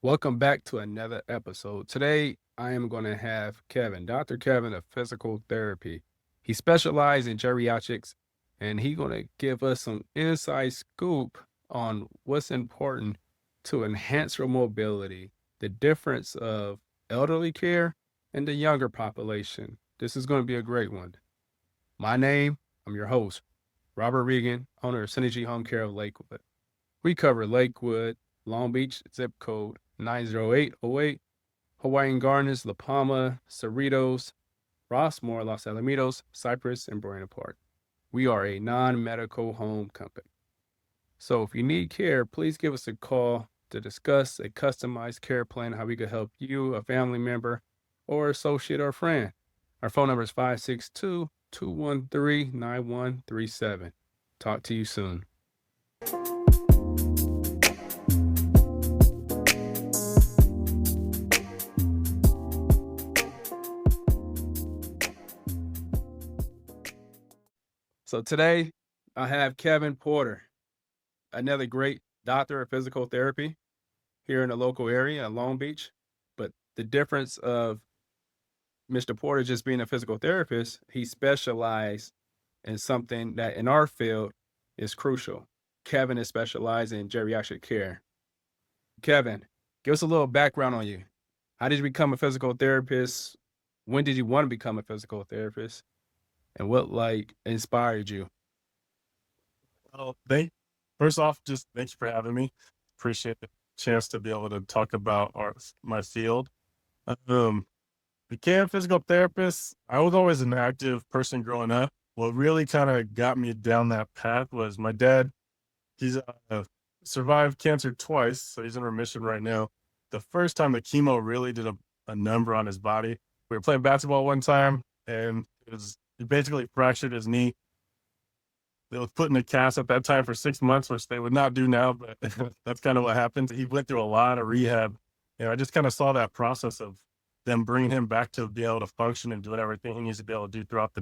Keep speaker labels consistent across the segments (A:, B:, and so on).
A: Welcome back to another episode. Today, I am going to have Kevin, Dr. Kevin of physical therapy. He specializes in geriatrics, and he's going to give us some inside scoop on what's important to enhance your mobility, the difference of elderly care and the younger population. This is going to be a great one. I'm your host, Robert Regan, owner of Synergy Home Care of Lakewood. We cover Lakewood, Long Beach, zip code 90808, Hawaiian Gardens, La Palma, Cerritos, Rossmore, Los Alamitos, Cypress, and Buena Park. We are a non-medical home company. So if you need care, please give us a call to discuss a customized care plan, how we could help you, a family member, or associate or friend. Our phone number is 562-213-9137. Talk to you soon. So today I have Kevin Porter, another great doctor of physical therapy here in the local area in Long Beach. But the difference of Mr. Porter just being a physical therapist, he specialized in something that in our field is crucial. Kevin is specialized in geriatric care. Kevin, give us a little background on you. How did you become a physical therapist? When did you want to become a physical therapist? And what inspired you?
B: Well, first off, just thank you for having me. Appreciate the chance to be able to talk about my field. Became a physical therapist. I was always an active person growing up. What really kind of got me down that path was my dad. He's survived cancer twice, so he's in remission right now. The first time the chemo really did a number on his body. We were playing basketball one time, and he basically fractured his knee. They was put in a cast at that time for 6 months, which they would not do now, but that's kind of what happened. He went through a lot of rehab, and I just kind of saw that process of them bringing him back to be able to function and doing everything he needs to be able to do throughout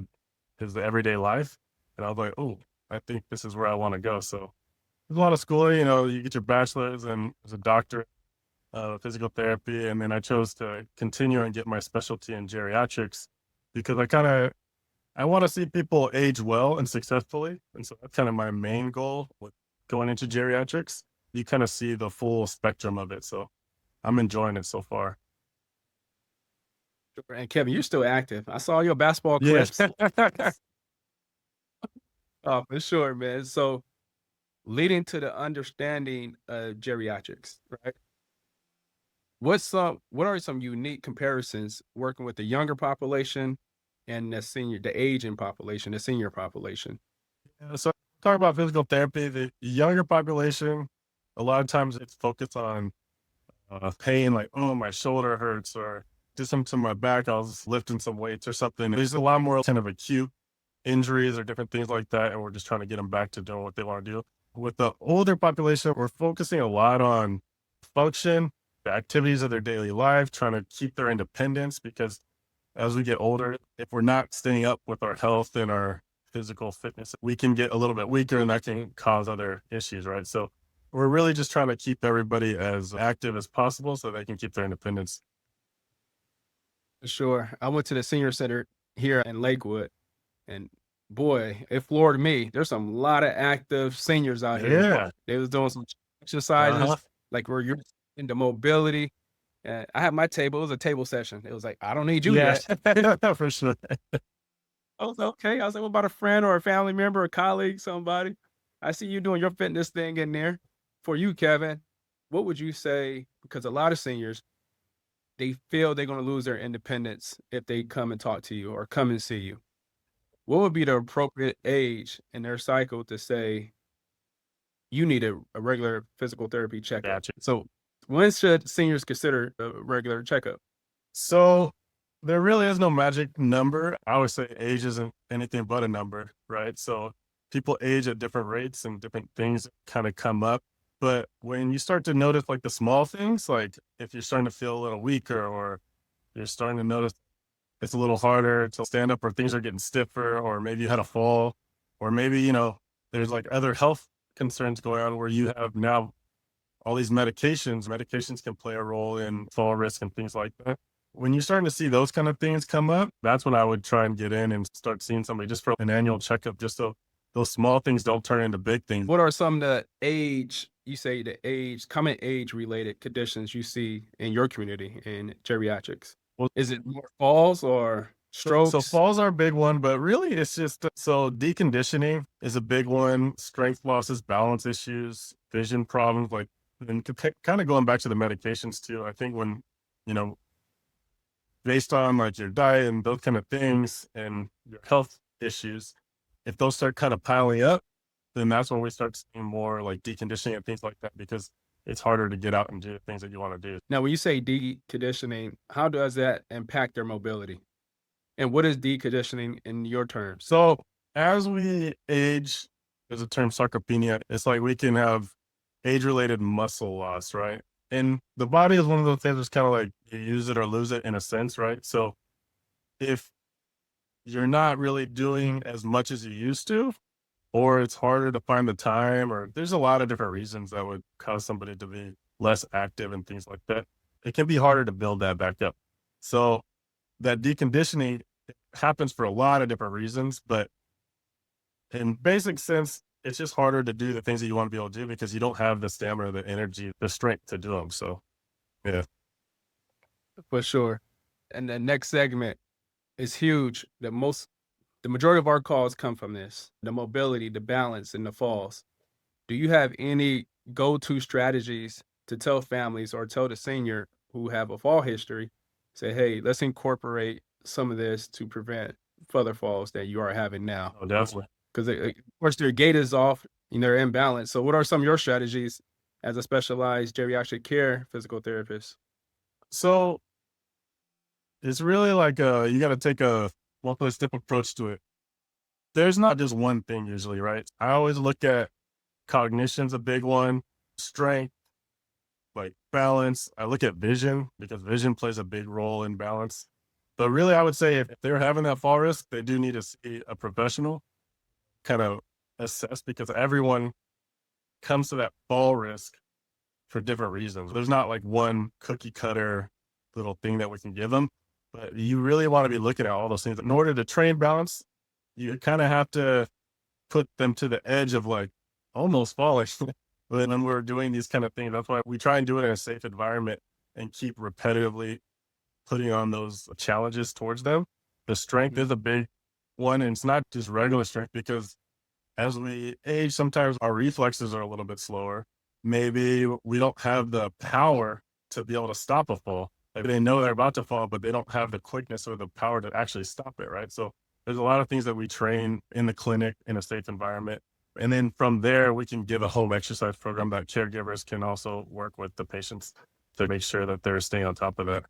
B: his everyday life. And I was like, oh, I think this is where I want to go. So there's a lot of schooling, you get your bachelor's and as a doctorate of physical therapy. And then I chose to continue and get my specialty in geriatrics because I want to see people age well and successfully. And so that's kind of my main goal with going into geriatrics. You kind of see the full spectrum of it. So I'm enjoying it so far.
A: And Kevin, you're still active. I saw your basketball
B: Yes.
A: clips. Oh, for sure, man. So leading to the understanding of geriatrics, right? What are some unique comparisons working with the younger population and the aging population, the senior population?
B: So talk about physical therapy, the younger population, a lot of times it's focused on pain, like, oh, my shoulder hurts or did something to my back. I was lifting some weights or something. There's a lot more kind of acute injuries or different things like that. And we're just trying to get them back to doing what they want to do. With the older population, we're focusing a lot on function, the activities of their daily life, trying to keep their independence because as we get older, if we're not staying up with our health and our physical fitness, we can get a little bit weaker and that can cause other issues, right? So we're really just trying to keep everybody as active as possible so they can keep their independence.
A: Sure. I went to the senior center here in Lakewood, and boy, it floored me. There's some lot of active seniors out here.
B: Yeah.
A: They was doing some exercises,
B: Uh-huh.
A: like where you're into mobility. And I had my table. It was a table session. It was like, I don't need you
B: Yeah,
A: yet.
B: for sure.
A: I was okay. I was like, what about a friend or a family member, a colleague, somebody? I see you doing your fitness thing in there. For you, Kevin, what would you say? Because a lot of seniors, they feel they're going to lose their independence if they come and talk to you or come and see you. What would be the appropriate age in their cycle to say you need a regular physical therapy checkup?
B: Gotcha.
A: So when should seniors consider a regular checkup?
B: So there really is no magic number. I always say age isn't anything but a number, right? So people age at different rates and different things kind of come up. But when you start to notice like the small things, like if you're starting to feel a little weaker or you're starting to notice it's a little harder to stand up or things are getting stiffer, or maybe you had a fall, or maybe, there's like other health concerns going on where you have now all these medications can play a role in fall risk and things like that. When you're starting to see those kind of things come up, that's when I would try and get in and start seeing somebody just for an annual checkup, just so those small things don't turn into big things.
A: What are some of the common age related conditions you see in your community in geriatrics?
B: Well,
A: Is it more falls or
B: so
A: strokes?
B: falls are a big one, but really it's just so deconditioning is a big one. Strength losses, balance issues, vision problems, like, and kind of going back to the medications too. I think when, you know, based on like your diet and those kind of things and your health issues, if those start kind of piling up, then that's when we start seeing more like deconditioning and things like that, because it's harder to get out and do the things that you want to do.
A: Now, when you say deconditioning, how does that impact their mobility? And what is deconditioning in your terms?
B: So as we age, there's a term sarcopenia. It's like we can have age-related muscle loss, right? And the body is one of those things that's kind of like you use it or lose it in a sense, right? So if you're not really doing as much as you used to, or it's harder to find the time, or there's a lot of different reasons that would cause somebody to be less active and things like that, it can be harder to build that back up. So that deconditioning happens for a lot of different reasons, but in basic sense, it's just harder to do the things that you want to be able to do because you don't have the stamina, the energy, the strength to do them. So, yeah.
A: For sure. And the next segment is huge. The majority of our calls come from this, the mobility, the balance, and the falls. Do you have any go-to strategies to tell families or tell the senior who have a fall history, say, hey, let's incorporate some of this to prevent further falls that you are having now?
B: Oh, definitely.
A: Because of course their gait is off and they're imbalanced. So what are some of your strategies as a specialized geriatric care physical therapist?
B: So it's really like you got to take a multi-step approach to it. There's not just one thing usually, right? I always look at cognition's a big one, strength, like balance. I look at vision because vision plays a big role in balance. But really, I would say if they're having that fall risk, they do need to see a professional kind of assess, because everyone comes to that fall risk for different reasons. There's not like one cookie cutter little thing that we can give them, but you really want to be looking at all those things. In order to train balance, you kind of have to put them to the edge of like almost falling. When we're doing these kind of things, that's why we try and do it in a safe environment and keep repetitively putting on those challenges towards them. The strength is a big one, and it's not just regular strength, because as we age, sometimes our reflexes are a little bit slower. Maybe we don't have the power to be able to stop a fall. Like they know they're about to fall, but they don't have the quickness or the power to actually stop it, right? So there's a lot of things that we train in the clinic in a safe environment. And then from there, we can give a home exercise program that caregivers can also work with the patients to make sure that they're staying on top of that.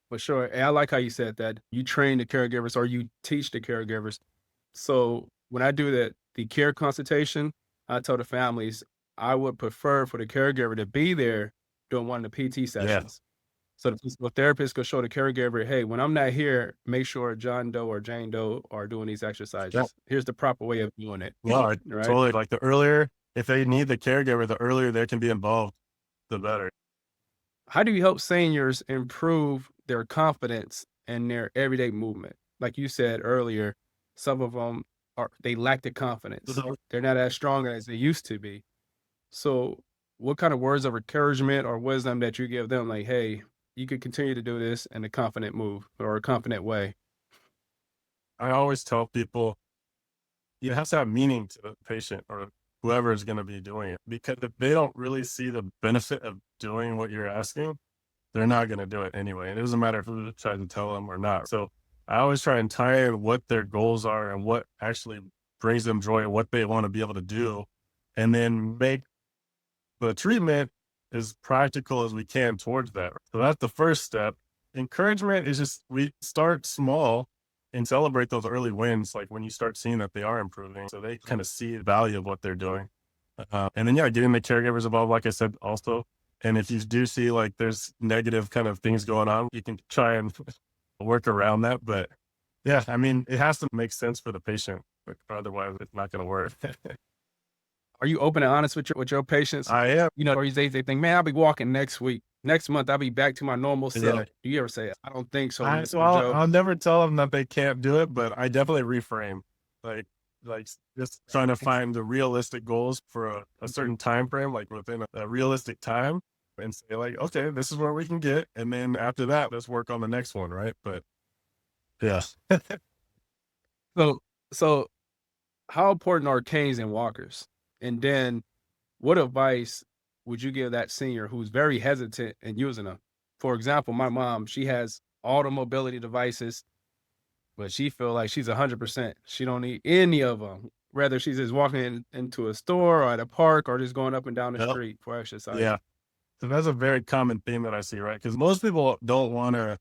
A: For sure. And I like how you said that you train the caregivers or you teach the caregivers. So when I do the care consultation, I tell the families I would prefer for the caregiver to be there during one of the PT
B: Yeah.
A: sessions. So the physical therapist could show the caregiver, hey, when I'm not here, make sure John Doe or Jane Doe are doing these
B: Yeah.
A: exercises. Here's the proper way of doing it.
B: No, I
A: Right.
B: totally like the earlier, if they need the caregiver, the earlier they can be involved, the better.
A: How do you help seniors improve their confidence in their everyday movement? Like you said earlier, some of them they lack the confidence.
B: Mhm.
A: They're not as strong as they used to be. So, what kind of words of encouragement or wisdom that you give them? Like, hey, you could continue to do this in a confident move or a confident way.
B: I always tell people it has to have meaning to the patient or whoever is going to be doing it. Because if they don't really see the benefit of doing what you're asking, they're not going to do it anyway. It doesn't matter if we try to tell them or not. So I always try and tie in what their goals are and what actually brings them joy and what they want to be able to do, and then make the treatment as practical as we can towards that. So that's the first step. Encouragement is just we start small and celebrate those early wins, like when you start seeing that they are improving, so they kind of see the value of what they're doing. And then, yeah, getting the caregivers involved, like I said, also. And if you do see like there's negative kind of things going on, you can try and work around that. But yeah, I mean, it has to make sense for the patient, but otherwise it's not going to work.
A: Are you open and honest with your patients?
B: I am.
A: Or they think, man, I'll be walking next week. Next month, I'll be back to my normal
B: Yeah.
A: self. Do you ever say, I don't think so,
B: I so
A: Mr. Joe?
B: I'll never tell them that they can't do it, but I definitely reframe. Like just trying to find the realistic goals for a certain time frame, like within a realistic time, and say like, okay, this is where we can get, and then after that, let's work on the next one, right? But yeah.
A: So, so how important are canes and walkers? And then what advice would you give that senior who's very hesitant in using them? For example, my mom, she has all the mobility devices, but she feel like she's 100%. She don't need any of them. Whether she's just walking into a store or at a park or just going up and down the
B: Yep.
A: street for exercise.
B: Yeah. So that's a very common theme that I see, right? Because most people don't want to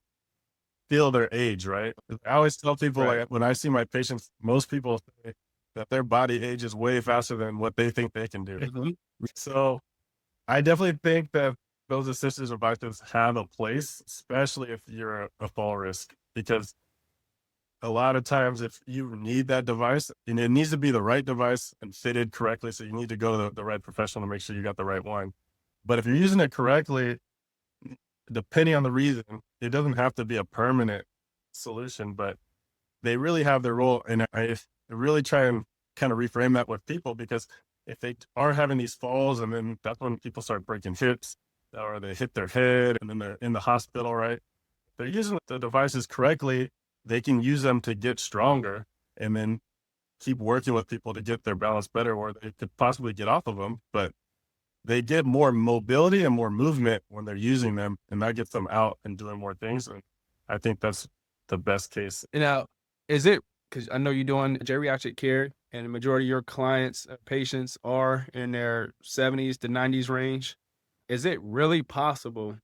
B: feel their age, right? I always tell people,
A: Right.
B: like, when I see my patients, most people say that their body ages way faster than what they think they can do.
A: Mhm.
B: So I definitely think that those assistive devices have a place, especially if you're a fall risk, because a lot of times if you need that device, and it needs to be the right device and fitted correctly, so you need to go to the right professional to make sure you got the right one. But if you're using it correctly, depending on the reason, it doesn't have to be a permanent solution, but they really have their role. And I really try and kind of reframe that with people, because if they are having these falls, and then that's when people start breaking hips or they hit their head and then they're in the hospital, right? They're using the devices correctly. They can use them to get stronger and then keep working with people to get their balance better, or they could possibly get off of them. But they get more mobility and more movement when they're using them, and that gets them out and doing more things. And I think that's the best case.
A: And now, is it because I know you're doing geriatric care and the majority of your clients, patients are in their 70s to 90s range? Is it really possible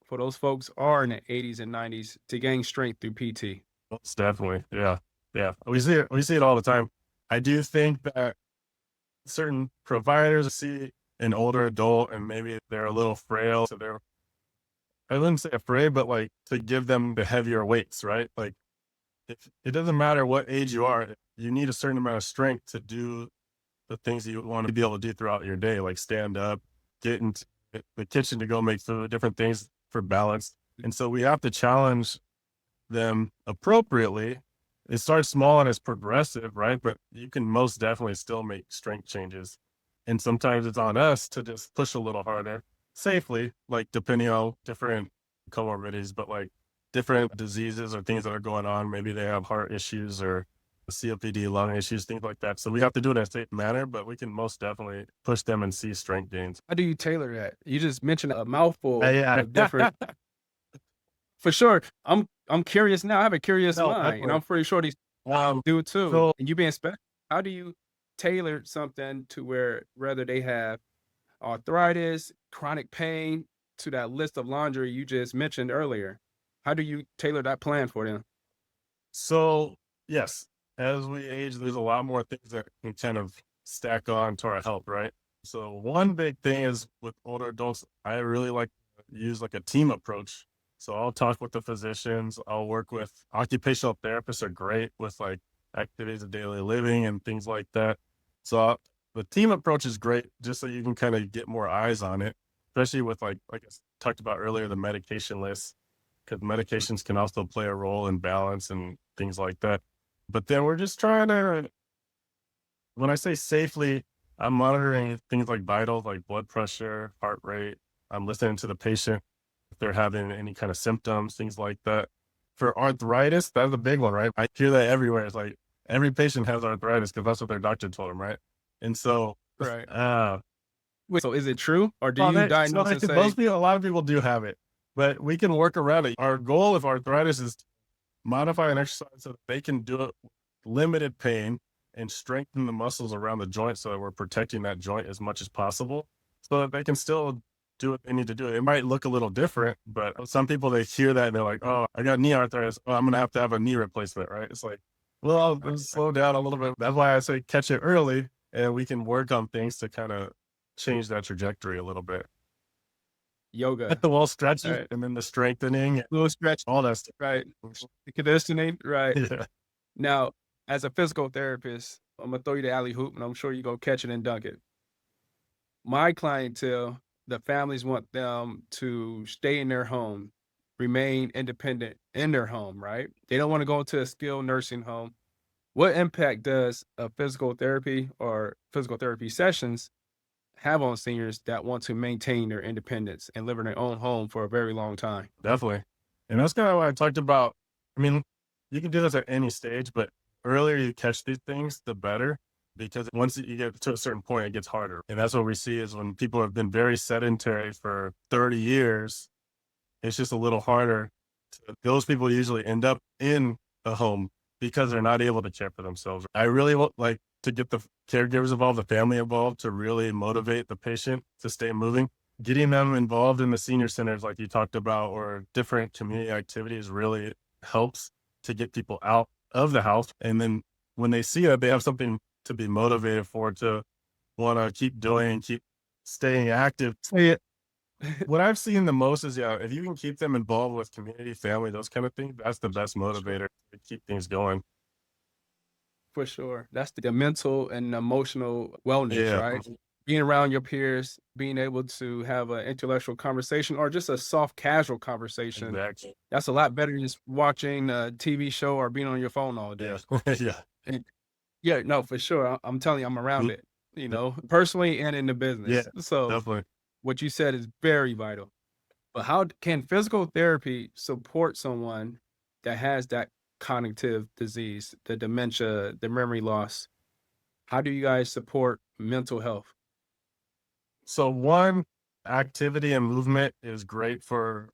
A: for those folks are in the 80s and 90s to gain strength through PT?
B: Most definitely. Yeah. Yeah. We see it all the time. I do think that certain providers see an older adult and maybe they're a little frail. So they're, I wouldn't say afraid, but like to give them the heavier weights, right? Like, if it doesn't matter what age you are, you need a certain amount of strength to do the things that you want to be able to do throughout your day, like stand up, get into the kitchen to go make food, different things for balance. And so we have to challenge them appropriately. It starts small and it's progressive, right? But you can most definitely still make strength changes. And sometimes it's on us to just push a little harder safely, like depending on different comorbidities, but like different diseases or things that are going on. Maybe they have heart issues or COPD, lung issues, things like that. So we have to do it in a safe manner, but we can most definitely push them and see strength gains.
A: How do you tailor that? You just mentioned a mouthful
B: Yeah.
A: of different. For sure, I'm curious now. I have a curious
B: No,
A: mind, and
B: definitely.
A: I'm pretty sure these
B: Um,
A: do too.
B: so
A: And you being special, how do you tailor something to where whether they have arthritis, chronic pain, to that list of laundry you just mentioned earlier? How do you tailor that plan for them?
B: So, yes, as we age, there's a lot more things that can kind of stack on to our health, right? So, one big thing is with older adults, I really like to use like a team approach. So, I'll talk with the physicians, I'll work with occupational therapists, are great with like activities of daily living and things like that. So, the team approach is great just so you can kind of get more eyes on it, especially with like I talked about earlier, the medication list, because medications can also play a role in balance and things like that. But then we're just trying to, when I say safely, I'm monitoring things like vitals, like blood pressure, heart rate. I'm listening to the patient if they're having any kind of symptoms, things like that. For arthritis, that's a big one, right? I hear that everywhere. It's like every patient has arthritis because that's what their doctor told them, right? And so,
A: Right.
B: uh,
A: Wait, so is it true, or do
B: well,
A: you
B: so
A: diagnose
B: I
A: and
B: think most
A: say,
B: people, a lot of people do have it, but we can work around it. Our goal of arthritis is modify an exercise so that they can do it with limited pain and strengthen the muscles around the joint so that we're protecting that joint as much as possible so that they can still do what they need to do. It might look a little different, but some people, they hear that and they're like, oh, I got knee arthritis. Oh, I'm going to have a knee replacement, right? It's like, well, let's slow down a little bit. That's why I say catch it early and we can work on things to kind of change that trajectory a little bit. At
A: yoga?
B: the wall stretching
A: Right.
B: and then the strengthening,
A: Little stretch,
B: all that stuff.
A: right? The conditioning, right?
B: Yeah.
A: Now, as a physical therapist, I'm gonna throw you the alley hoop, and I'm sure you go catch it and dunk it. my clientele, the families want them to stay in their home, remain independent in their home, right? They don't want to go into a skilled nursing home. What impact does a physical therapy or physical therapy sessions have on seniors that want to maintain their independence and live in their own home for a very long time?
B: Definitely. And that's kind of what I talked about. I mean, you can do this at any stage, but earlier you catch these things, the better. Because once you get to a certain point, it gets harder. And that's what we see is when people have been very sedentary for 30 years, it's just a little harder. Those people usually end up in a home because they're not able to care for themselves. I really like to get the caregivers involved, the family involved, to really motivate the patient to stay moving. Getting them involved in the senior centers, like you talked about, or different community activities really helps to get people out of the house. And then when they see that, they have something to be motivated for, to want to keep doing, keep staying active. What I've seen the most is, yeah, if you can keep them involved with community, family, those kind of things, that's the best
A: Sure.
B: motivator to keep things going.
A: For sure. That's the mental and emotional wellness,
B: Yeah,
A: right? Being around your peers, being able to have an intellectual conversation or just a soft, casual conversation.
B: exactly.
A: That's a lot better than just watching a TV show or being on your phone all
B: Yeah,
A: day.
B: yeah.
A: And yeah, no, for sure. I'm telling you, I'm around
B: Mm,
A: it,
B: de-
A: personally and in the
B: Yeah,
A: business. So
B: definitely.
A: what you said is very vital. But how can physical therapy support someone that has that cognitive disease, the dementia, the memory loss? How do you guys support mental health?
B: So one, activity and movement is great for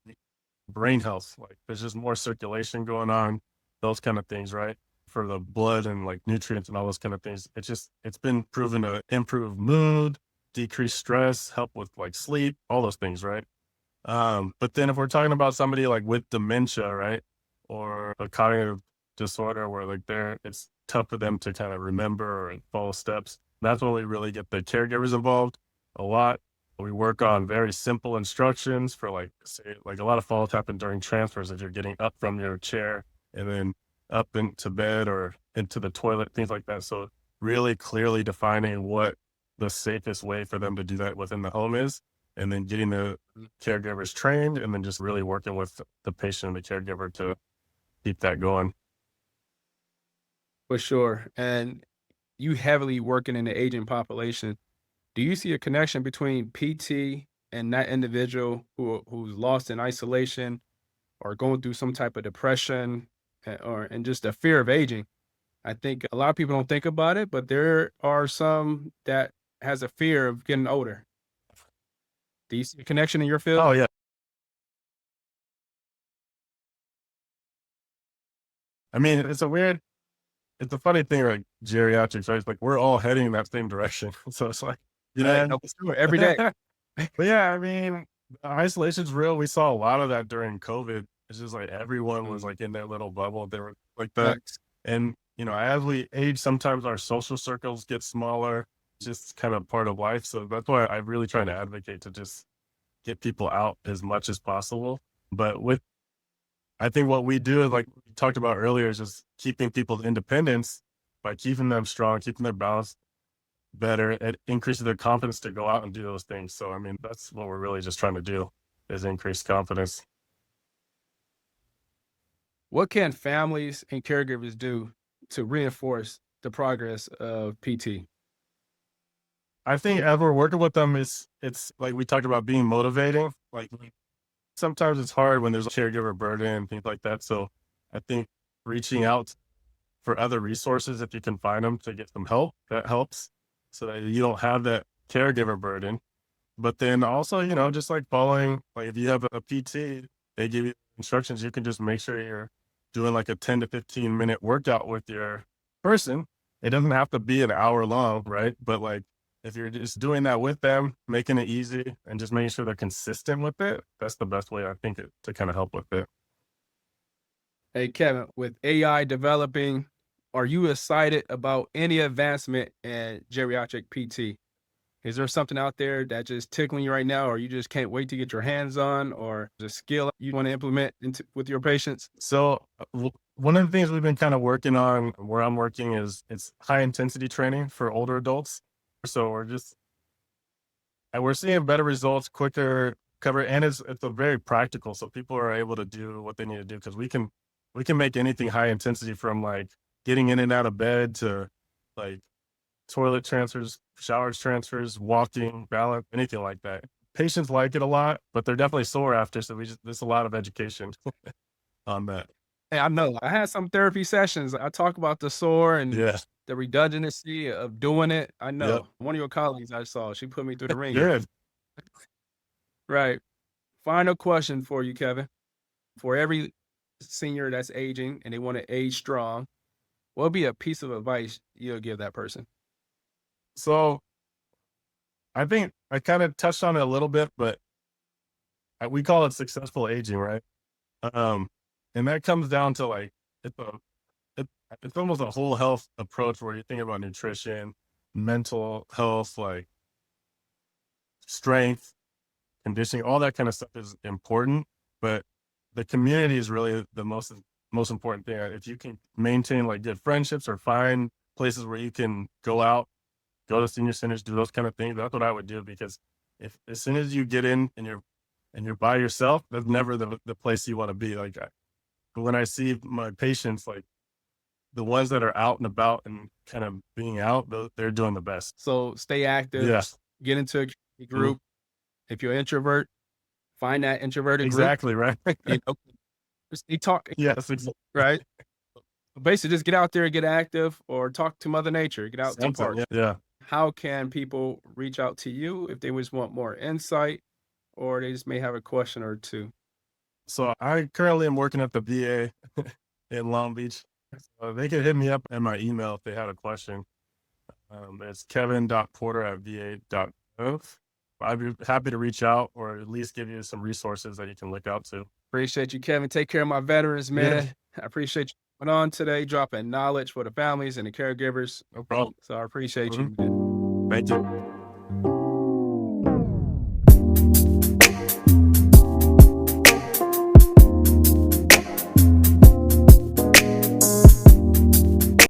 B: brain health. Like there's just more circulation going on, those kind of things, right? For the blood and like nutrients and all those kind of things. It's been proven to improve mood, decrease stress, help with like sleep, all those things, right? But then if we're talking about somebody like with dementia, right? Or a cognitive disorder where like it's tough for them to kind of remember or follow steps. That's when we really get the caregivers involved a lot. We work on very simple instructions for like, say, like a lot of falls happen during transfers if you're getting up from your chair and then up into bed or into the toilet, things like that. So really clearly defining what the safest way for them to do that within the home is, and then getting the caregivers trained, and then just really working with the patient and the caregiver to keep that going.
A: For sure. And you heavily working in the aging population. Do you see a connection between PT and that individual who's lost in isolation or going through some type of depression or and just a fear of aging? I think a lot of people don't think about it, but there are some that has a fear of getting older. Do you see a connection in your field?
B: Oh, yeah. I mean, it's a funny thing, like geriatrics, right? It's like we're all heading in that same direction. So it's like,
A: Right.
B: and
A: No, for sure. Every day.
B: but yeah, I mean, isolation's real. We saw a lot of that during COVID. It's just like everyone was
A: Mm,
B: like in their little bubble. They were like that.
A: facts.
B: And, as we age, sometimes our social circles get smaller, just kind of part of life. So that's why I really try to advocate to just get people out as much as possible. But I think what we do is like we talked about earlier is just keeping people's independence by keeping them strong, keeping their balance better. It increases their confidence to go out and do those things. So, I mean, that's what we're really just trying to do is increase confidence.
A: What can families and caregivers do to reinforce the progress of PT?
B: I think as we're working with them, it's like we talked about being motivating. Like sometimes it's hard when there's a caregiver burden and things like that. So I think reaching out for other resources, if you can find them to get some help, that helps so that you don't have that caregiver burden. But then also, just like following, like if you have a PT, they give you instructions, you can just make sure you're doing like a 10 to 15-minute workout with your person. It doesn't have to be an hour long, right? But like if you're just doing that with them, making it easy and just making sure they're consistent with it, that's the best way I think to kind of help with it.
A: Hey, Kevin, with AI developing, are you excited about any advancement in geriatric PT? Is there something out there that just tickling you right now, or you just can't wait to get your hands on, or the skill you want to implement into with your patients?
B: So one of the things we've been kind of working on where I'm working is it's high intensity training for older adults. So we're just And we're seeing better results, quicker cover, and it's a very practical. So people are able to do what they need to do because we can make anything high intensity from like getting in and out of bed to like toilet transfers, showers transfers, walking, balance, anything like that. Patients like it a lot, but they're definitely sore after. So there's a lot of education on that.
A: Hey, I know. I had some therapy sessions. I talk about the sore and
B: Yeah.
A: the redundancy of doing it. I
B: Yep.
A: know. One of your colleagues I saw, she put me through the ringer.
B: Good.
A: Right. Final question for you, Kevin. For every senior that's aging and they want to age strong, what would be a piece of advice you'll give that person?
B: So I think I kind of touched on it a little bit, but we call it successful aging, right? Um, and that comes down to like it's a it, it's almost a whole health approach where you think about nutrition, mental health, like strength, conditioning, all that kind of stuff is important. But the community is really the most important thing. If you can maintain like good friendships or find places where you can go out, go to senior centers, do those kind of things, that's what I would do because if as soon as you get in and you're by yourself, that's never the place you want to be. Like when I see my patients, like the ones that are out and about and kind of being out, they're doing the best.
A: So stay active,
B: Yes.
A: get into a community group. If you're an introvert, find that introverted group.
B: Exactly, right?
A: You know, just keep talking,
B: Yes, exactly.
A: right? Basically, just get out there, get active, or talk to Mother Nature. Get out to the park.
B: Yeah.
A: How can people reach out to you if they just want more insight, or they just may have a question or two?
B: So I currently am working at the VA in Long Beach. They could hit me up in my email if they had a question. It's kevin.porter@va.gov. I'd be happy to reach out or at least give you some resources that you can look out to.
A: Appreciate you, Kevin. Take care of my veterans, man. I appreciate you coming on today, dropping knowledge for the families and the caregivers.
B: No problem.
A: So I appreciate you,
B: Mhm.
A: man.
B: Thank you.